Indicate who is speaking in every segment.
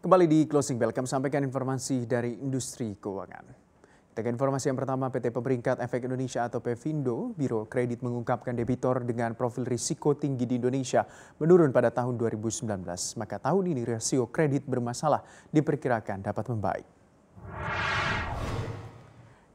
Speaker 1: Kembali di Closing Bell, kami sampaikan informasi dari industri keuangan. Kita ke informasi yang pertama, PT Pemeringkat Efek Indonesia atau Pevindo, Biro Kredit mengungkapkan debitor dengan profil risiko tinggi di Indonesia menurun pada tahun 2019. Maka tahun ini rasio kredit bermasalah diperkirakan dapat membaik.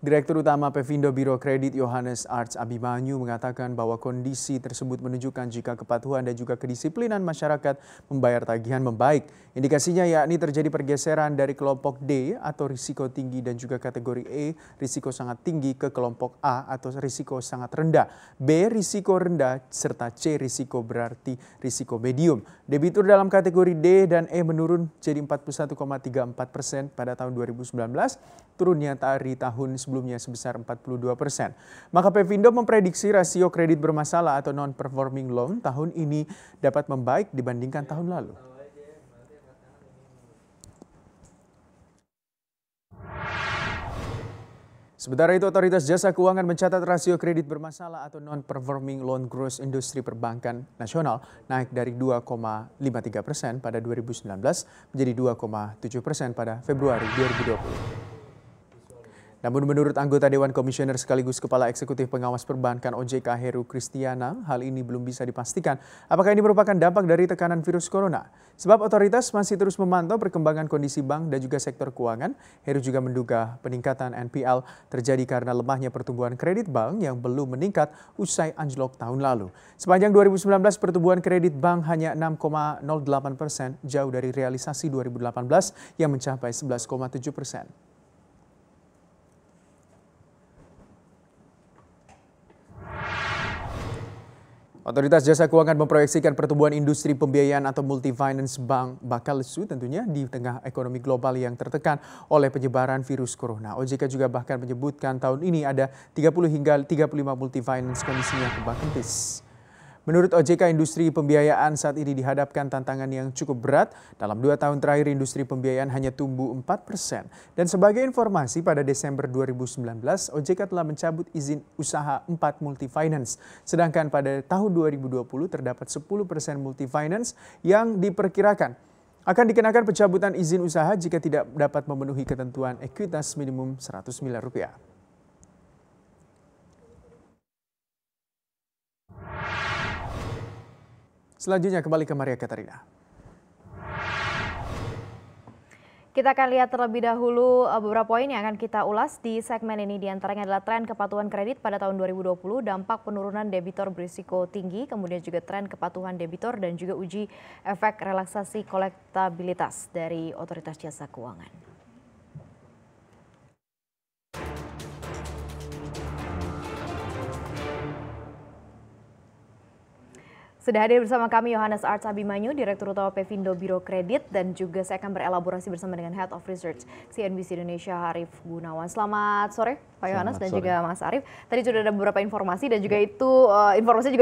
Speaker 1: Direktur Utama Pevindo Biro Kredit Yohanes Arts Abimanyu mengatakan bahwa kondisi tersebut menunjukkan jika kepatuhan dan juga kedisiplinan masyarakat membayar tagihan membaik. Indikasinya yakni terjadi pergeseran dari kelompok D atau risiko tinggi dan juga kategori E risiko sangat tinggi ke kelompok A atau risiko sangat rendah, B risiko rendah, serta C risiko berarti risiko medium. Debitur dalam kategori D dan E menurun jadi 41,34% pada tahun 2019, turunnya dari tahun sebelumnya sebesar 42%. Maka Pevindo memprediksi rasio kredit bermasalah atau non-performing loan tahun ini dapat membaik dibandingkan tahun lalu. Sementara itu, Otoritas Jasa Keuangan mencatat rasio kredit bermasalah atau non-performing loan gross industri perbankan nasional naik dari 2,53% pada 2019 menjadi 2,7% pada Februari 2020. Namun menurut anggota Dewan Komisioner sekaligus Kepala Eksekutif Pengawas Perbankan OJK Heru Kristiana, hal ini belum bisa dipastikan apakah ini merupakan dampak dari tekanan virus corona. Sebab otoritas masih terus memantau perkembangan kondisi bank dan juga sektor keuangan. Heru juga menduga peningkatan NPL terjadi karena lemahnya pertumbuhan kredit bank yang belum meningkat usai anjlok tahun lalu. Sepanjang 2019 pertumbuhan kredit bank hanya 6,08%, jauh dari realisasi 2018 yang mencapai 11,7%. Otoritas Jasa Keuangan memproyeksikan pertumbuhan industri pembiayaan atau multi-finance bank bakal lesu tentunya di tengah ekonomi global yang tertekan oleh penyebaran virus corona. OJK juga bahkan menyebutkan tahun ini ada 30 hingga 35 multi-finance kondisinya kembang kempis. Menurut OJK, industri pembiayaan saat ini dihadapkan tantangan yang cukup berat. Dalam 2 tahun terakhir, industri pembiayaan hanya tumbuh 4%. Dan sebagai informasi, pada Desember 2019, OJK telah mencabut izin usaha 4 multi-finance. Sedangkan pada tahun 2020 terdapat 10% multi-finance yang diperkirakan akan dikenakan pencabutan izin usaha jika tidak dapat memenuhi ketentuan ekuitas minimum Rp100 miliar. Selanjutnya kembali ke Maria Katarina.
Speaker 2: Kita akan lihat terlebih dahulu beberapa poin yang akan kita ulas di segmen ini. Di antaranya adalah tren kepatuhan kredit pada tahun 2020, dampak penurunan debitor berisiko tinggi, kemudian juga tren kepatuhan debitor dan juga uji efek relaksasi kolektabilitas dari Otoritas Jasa Keuangan. Sudah hadir bersama kami Yohanes Arts Abimanyu, Direktur Utama Pevindo Biro Kredit, dan juga saya akan berelaborasi bersama dengan Head of Research CNBC Indonesia Arief Gunawan. Selamat sore Pak Yohanes dan juga Mas Arief. Tadi sudah ada beberapa informasi dan juga itu informasi juga